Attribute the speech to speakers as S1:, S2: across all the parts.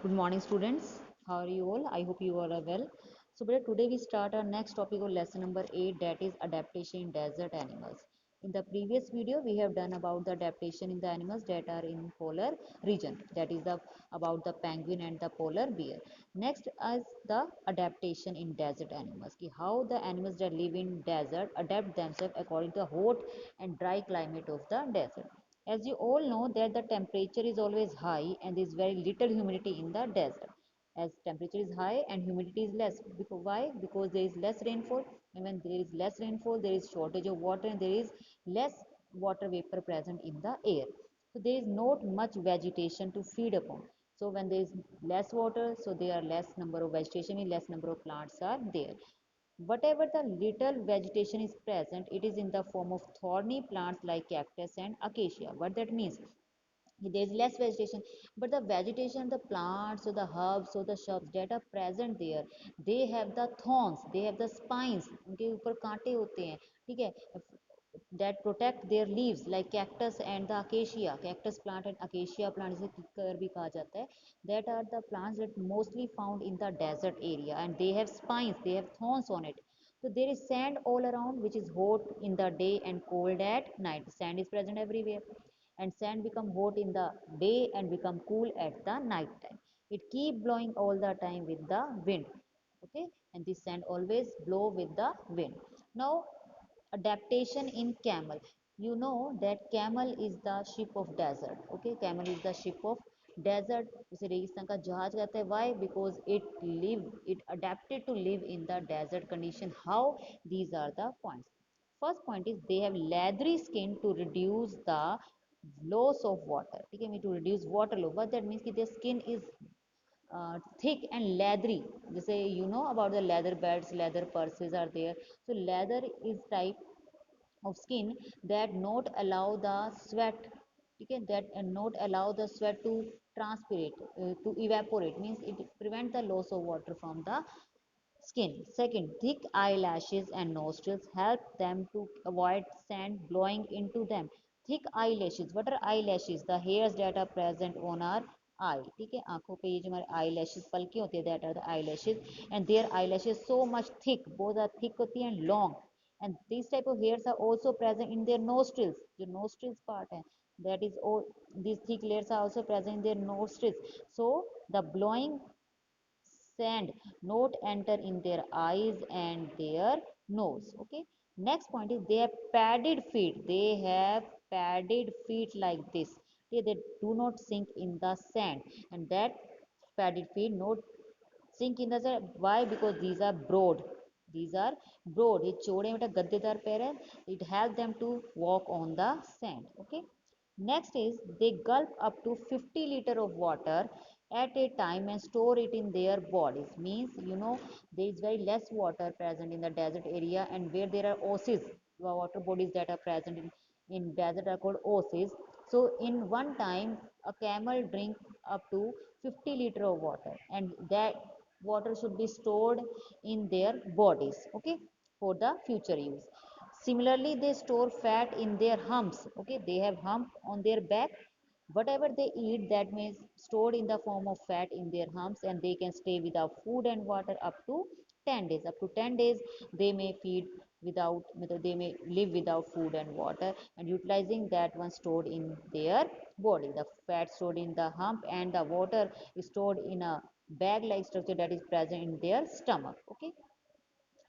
S1: Good morning, students. How are you all? I hope you all are well. So, beta, today we start our next topic of lesson number 8, that is adaptation in desert animals. In the previous video, we have done about the adaptation in the animals that are in polar region. That is about the penguin and the polar bear. Next is the adaptation in desert animals. How the animals that live in desert adapt themselves according to the hot and dry climate of the desert. As you all know that the temperature is always high and there is very little humidity in the desert. As temperature is high and humidity is less. Because why? Because there is less rainfall, and when there is less rainfall, there is shortage of water and there is less water vapor present in the air. So there is not much vegetation to feed upon. So when there is less water, so there are less number of vegetation, less number of plants are there. Whatever the little vegetation is present, it is in the form of thorny plants like cactus and acacia. What that means? There is less vegetation, but the vegetation, the plants or the herbs or the shrubs that are present there, they have the thorns, they have the spines, उनके ऊपर कांटे होते हैं, ठीक है, that protect their leaves like cactus and the acacia, cactus plant and acacia plant जिसे kicker भी कहा जाता है, that are the plants that mostly found in the desert area and they have spines, they have thorns on it. So there is sand all around which is hot in the day and cold at night. Sand is present everywhere and sand become hot in the day and become cool at the night time. It keep blowing all the time with the wind. Okay, and this sand always blow with the wind. Now adaptation in camel. You know that camel is the ship of desert. Okay, camel is the ship of desert. उसे रेगिस्तान का जहाज कहते हैं. Why? Because it adapted to live in the desert condition. How? These are the points. First point is they have leathery skin to reduce the loss of water. ठीक है, to reduce water loss. What that means कि their skin is thick and leathery. जैसे you know about the leather belts, leather purses are there. So leather is type of skin that not allow the sweat, ठीक है, that not allow the sweat to transpirate, to evaporate, means it prevent the loss of water from the skin. Second, thick eyelashes and nostrils help them to avoid sand blowing into them. Thick eyelashes. What are eyelashes? The hairs that are present on our eye. ठीक है, आंखों पे ये जो हमारे eyelashes पलके होते हैं, that are the eyelashes, and their eyelashes so much thick. Both are thick होती हैं and long. And these type of hairs are also present in their nostrils. जो nostrils part है, that is all. These thick layers are also present in their nostrils. So the blowing sand not enter in their eyes and their nose. Okay, next point is they have padded feet. They have padded feet like this. Okay, they do not sink in the sand, and that padded feet not sink in the sand. Why? Because these are broad. These are broad. ये चौड़े बेटा गद्देदार पैर है. It helps them to walk on the sand. Okay. Next is they gulp up to 50 liter of water at a time and store it in their bodies. Means you know there is very less water present in the desert area, and where there are oases, water bodies that are present in desert are called oases. So in one time a camel drink up to 50 liter of water, and that water should be stored in their bodies, okay, for the future use. Similarly, they store fat in their humps. Okay, they have hump on their back. Whatever they eat, that means stored in the form of fat in their humps, and they can stay without food and water up to 10 days. Up to 10 days, they may feed without, they may live without food and water, and utilizing that one stored in their body. The fat stored in the hump and the water is stored in a bag-like structure that is present in their stomach. Okay.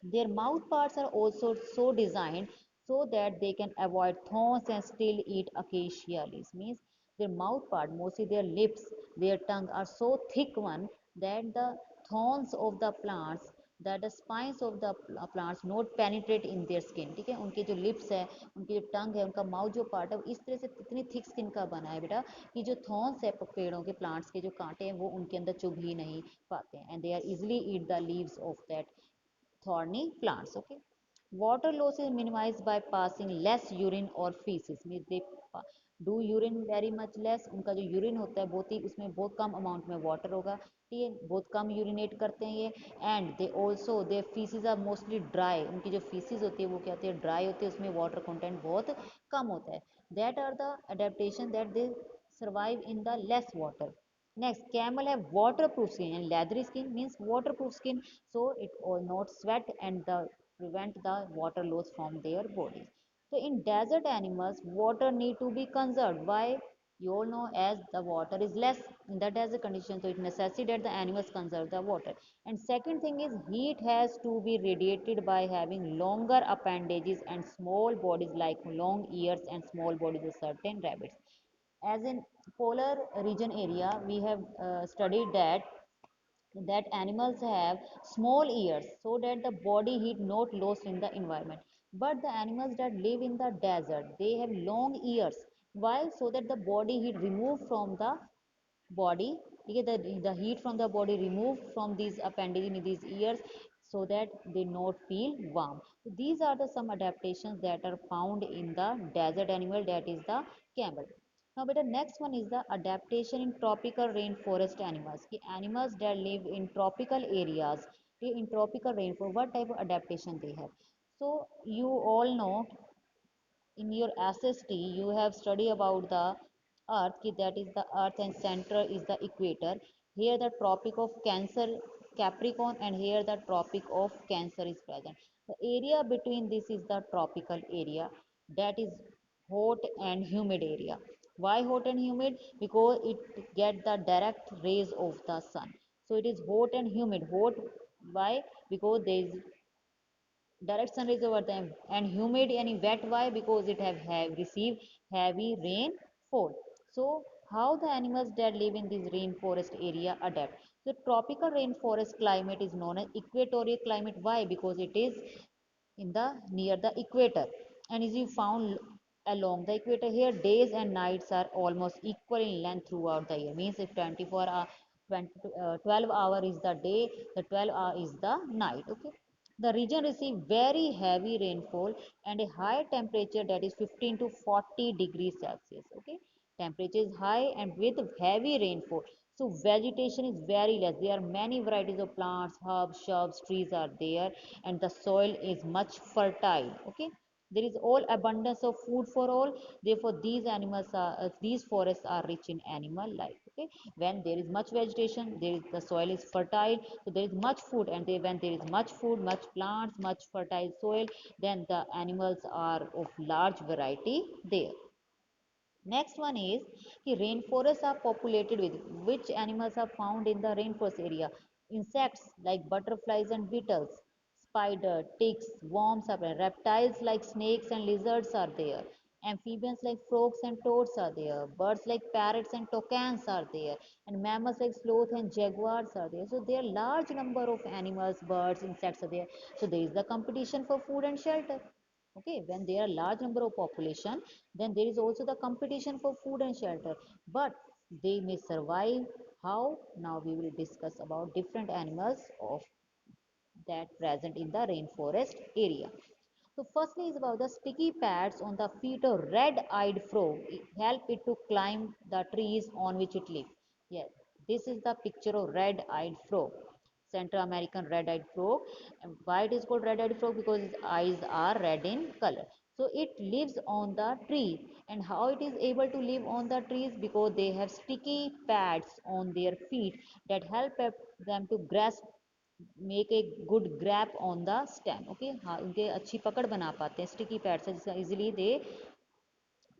S1: Their mouth parts are also so designed so that they can avoid thorns and still eat acacia leaves. Means their mouth part, mostly their lips, their tongue are so thick one that the thorns of the plants, that the spines of the plants not penetrate in their skin. ठीक है, उनके जो lips है, उनकी जो tongue है, उनका mouth जो part है, वो इस तरह से इतनी thick skin का बना है बेटा कि जो thorns है पेड़ों के plants के जो कांटे हैं वो उनके अंदर चुभ ही नहीं पाते हैं, and they are easily eat the leaves of that thorny plants. Okay, water loss is minimized by passing less urine or feces. Means they do urine very much less. उनका जो urine होता है बहुत ही, उसमें बहुत कम amount में water होगा, ठीक है, बहुत कम urinate करते हैं ये. And they also their feces are mostly dry. उनकी जो feces होती है वो क्या होती है, dry होती है, उसमें water content बहुत कम होता है. That are the adaptation that they survive in the less water. Next, camel have waterproof skin, and leathery skin means waterproof skin, so it will not sweat and prevent the water loss from their bodies. So in desert animals, water need to be conserved. Why? You all know, as the water is less in the desert condition, so it necessitates that the animals conserve the water. And second thing is heat has to be radiated by having longer appendages and small bodies like long ears and small bodies of certain rabbits. As in polar region area, we have studied that animals have small ears so that the body heat not lost in the environment. But the animals that live in the desert, they have long ears. Why? So that the body heat removed from the body, okay, the heat from the body removed from these appendage in these ears, so that they not feel warm. So these are the some adaptations that are found in the desert animal, that is the camel. Now but the next one is the adaptation in tropical rainforest animals. The animals that live in tropical areas, in tropical rainforest, what type of adaptation they have? So you all know, in your SST you have studied about the earth, that is the earth and center is the equator. Here the tropic of cancer, capricorn, and here the tropic of cancer is present. The area between this is the tropical area, that is hot and humid area. Why hot and humid? Because it get the direct rays of the sun, so it is hot and humid. Hot, why? Because there is direct sun rays over them, and humid and wet. Why? Because it have received heavy rainfall. So how the animals that live in this rainforest area adapt? The tropical rainforest climate is known as equatorial climate. Why? Because it is in the near the equator, and is you found along the equator. Here days and nights are almost equal in length throughout the year. Means if 24 hour 20, 12 hour is the day, the 12 hour is the night. Okay, the region receives very heavy rainfall and a high temperature, that is 15 to 40 degrees Celsius. Okay, temperature is high and with heavy rainfall. So vegetation is very less. There are many varieties of plants, herbs, shrubs, trees are there, and the soil is much fertile. Okay, there is all abundance of food for all. Therefore, these animals are these forests are rich in animal life. Okay, when there is much vegetation, there is the soil is fertile, so there is much food, and when there is much food, much plants, much fertile soil, then the animals are of large variety there. Next one is the rainforests are populated with which animals are found in the rainforest area? Insects like butterflies and beetles, spider, ticks, worms are there. Reptiles like snakes and lizards are there. Amphibians like frogs and toads are there. Birds like parrots and toucans are there. And mammals like sloth and jaguars are there. So there are large number of animals, birds, insects are there. So there is the competition for food and shelter. Okay, when there are large number of population, then there is also the competition for food and shelter, but they may survive. How? Now we will discuss about different animals of that present in the rainforest area. So firstly is about the sticky pads on the feet of red-eyed frog. It help it to climb the trees on which it lives. Yes, this is the picture of red-eyed frog. Central American red-eyed frog. And why it is called red-eyed frog? Because its eyes are red in color. So it lives on the tree. And how it is able to live on the trees? Because they have sticky pads on their feet that help them to grasp, make a good grab on the stem. Okay, हाँ, उनके अच्छी पकड़ बना पाते हैं sticky pad से, जिससे easily they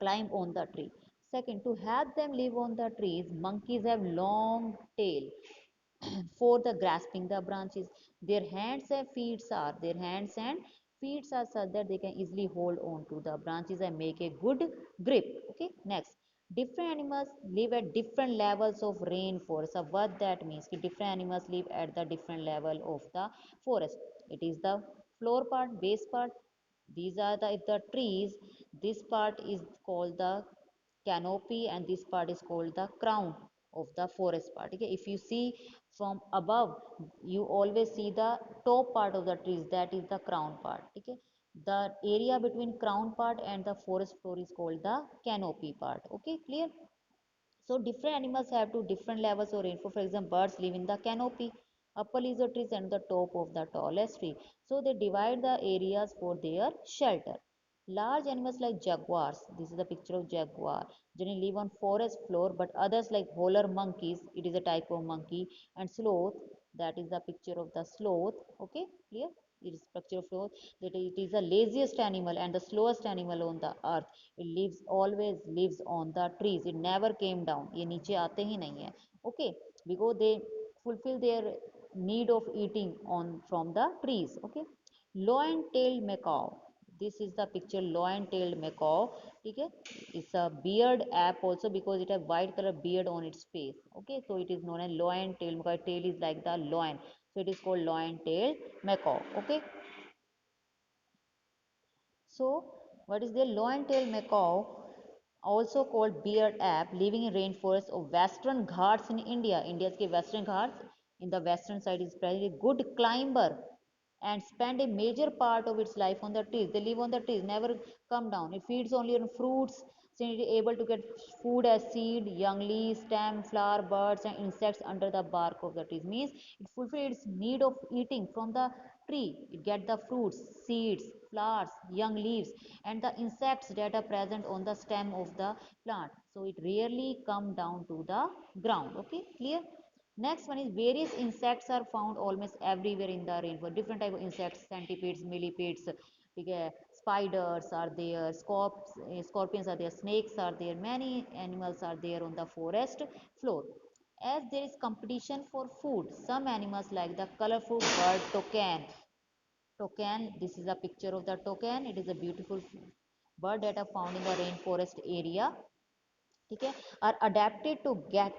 S1: climb on the tree. Second, to help them live on the trees, monkeys have long tail for the grasping the branches. Their hands and feet are such that they can easily hold on to the branches and make a good grip. Okay, next. Different animals live at different levels of rainforest. So what that means? Ki different animals live at the different level of the forest. It is the floor part, base part. These are the, if the trees, this part is called the canopy and this part is called the crown of the forest part. Okay, if you see from above, you always see the top part of the trees, that is the crown part. Okay, the area between crown part and the forest floor is called the canopy part. Okay, clear? So different animals have to different levels of rainfall. For example, birds live in the canopy, upper leaves of trees and the top of the tallest tree. So they divide the areas for their shelter. Large animals like jaguars, this is a picture of jaguar, generally live on forest floor, but others like howler monkeys, it is a type of monkey, and sloth, that is the picture of the sloth, okay, clear? It is picture of sloth, that it is the laziest animal and the slowest animal on the earth. It lives, always lives on the trees, it never came down, ये नीचे आते ही नहीं है, okay, because they fulfill their need of eating on from the trees, okay. Lion-tailed macaw, this is the picture lion-tailed macaw, ठीक है, it's a beard app also because it has white color beard on its face, okay, so it is known as lion-tailed macaw, tail is like the lion, so it is called lion-tailed macaw, okay. So what is the lion-tailed macaw, also called beard ape, living in rainforests of western ghats in India. India's के western ghats in the western side is very good climber and spend a major part of its life on the trees. They live on the trees, never come down. It feeds only on fruits, so it is able to get food as seed, young leaves, stem, flower, birds, and insects under the bark of the trees. Means it fulfills its need of eating from the tree. It get the fruits, seeds, flowers, young leaves, and the insects that are present on the stem of the plant. So it rarely come down to the ground. Okay, clear? Next one is various insects are found almost everywhere in the rainforest. Different type of insects, centipedes, millipedes, okay, spiders are there, scorpions are there, snakes are there, many animals are there on the forest floor. As there is competition for food, some animals like the colorful bird toucan. Toucan, this is a picture of the toucan. It is a beautiful bird that are found in the rainforest area, ठीक है, are adapted to get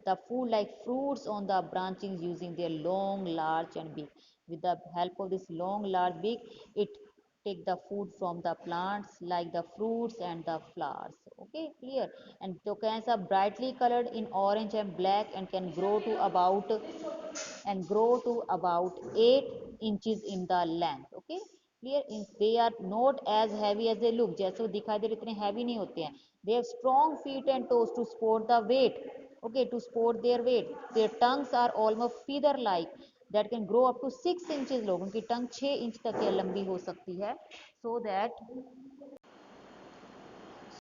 S1: the food like fruits on the branches using their long large and beak. With the help of this long large beak, it take the food from the plants like the fruits and the flowers, okay, clear. And toucans are brightly colored in orange and black and can grow to about 8 inches in the length, okay, clear. They are not as heavy as they look, जैसे वो दिखाई दे रहे इतने heavy नहीं होते हैं. They have strong feet and toes to support the weight, okay, to support their weight. Their tongues are almost feather like that can grow up to 6 inches long, उनकी टंग 6 inch तक की लंबी हो सकती है, so that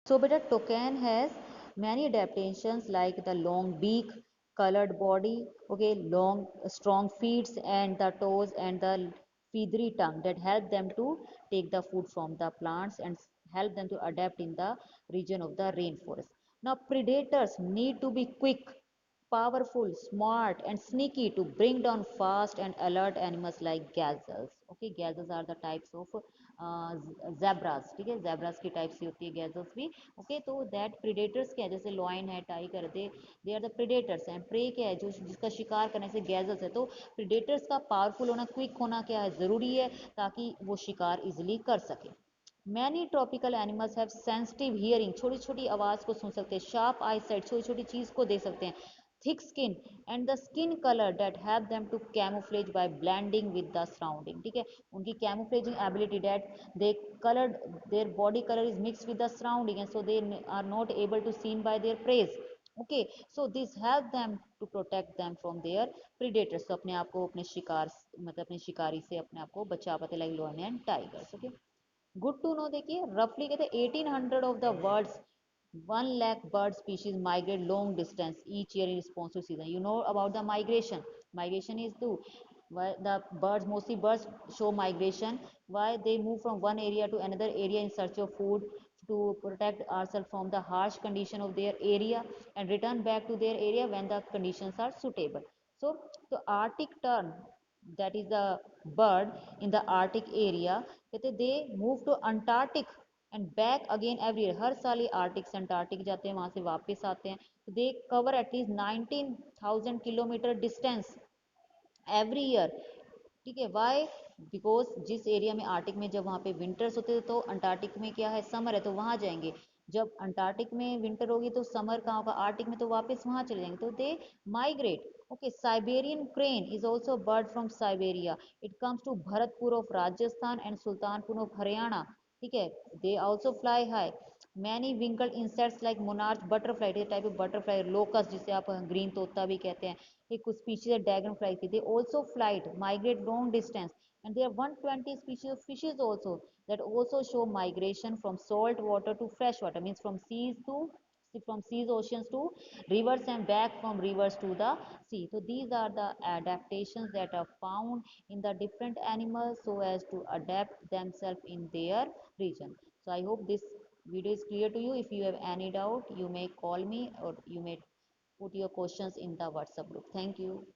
S1: so, but a toucan has many adaptations like the long beak, colored body, okay, long, strong feet and the toes and the feathery tongue that help them to take the food from the plants and help them to adapt in the region of the rainforest. Now, predators need to be quick, powerful, smart, and sneaky to bring down fast and alert animals like gazelles. Okay, gazelles are the types of zebras. ठीक है, zebras की types ही होती है gazelles भी. Okay, तो that predators क्या है, जैसे lion है, tiger, they are the predators and prey क्या है, जो जिसका शिकार करने से gazelles है. तो predators का powerful होना, quick होना क्या है, जरूरी है ताकि वो शिकार easily कर सके. Many tropical animals have sensitive hearing, छोटी छोटी आवाज़ को सुन सकते हैं, शार्प आई साइट, छोटी छोटी चीज़ को देख सकते हैं, thick skin and the skin colour that help them to camouflage by blending with the surrounding, ठीक है, उनकी camouflaging ability that they colour their body colour is mix with the surrounding and so they are not able to seen by their preys, okay, so this help them to protect them from their predators, तो अपने आप को अपने शिकार मतलब अपने शिकारी से अपने आप को बचा पाते, like lion and tigers, okay. Good to know, देखिए रफली कहते हैं 1800 of the world's 1 lakh bird species migrate long distance each year in response to season. You know about the migration. Migration is too why the birds, mostly birds show migration, why they move from one area to another area in search of food to protect ourselves from the harsh condition of their area and return back to their area when the conditions are suitable. So the arctic tern, that is the bird in the arctic area, कहते they move to antarctic and back again every year. हर साल ये Arctic से Antarctic जाते हैं, वहां से वापस आते हैं. तो they cover at least 19,000 kilometre distance every year, ठीक है. वाई, बिकॉज जिस एरिया में आर्टिक में जब वहाँ पे विंटर्स होते थे तो अंटार्कटिक में क्या है, समर है, तो वहाँ जाएंगे. जब अंटार्कटिक में विंटर होगी तो समर कहाँ होगा, आर्टिक में, तो वापस वहाँ चले जाएंगे, तो they migrate, okay. Siberian crane is also bird from Siberia, it comes to Bharatpur of Rajasthan and Sultanpur of Haryana, ठीक है. They also fly high. Many wrinkled insects like monarch butterfly, type of butterfly, locus जिसे आप ग्रीन तोता भी कहते हैं, ये कुछ स्पीशीज है ड्रैगन फ्लाई की, they also flight migrate long distance And there are 120 species of fishes also that also show migration from salt water to fresh water, means from seas, oceans to rivers and back from rivers to the sea. So these are the adaptations that are found in the different animals so as to adapt themselves in their region. So I hope this video is clear to you. If you have any doubt, you may call me or you may put your questions in the WhatsApp group. Thank you.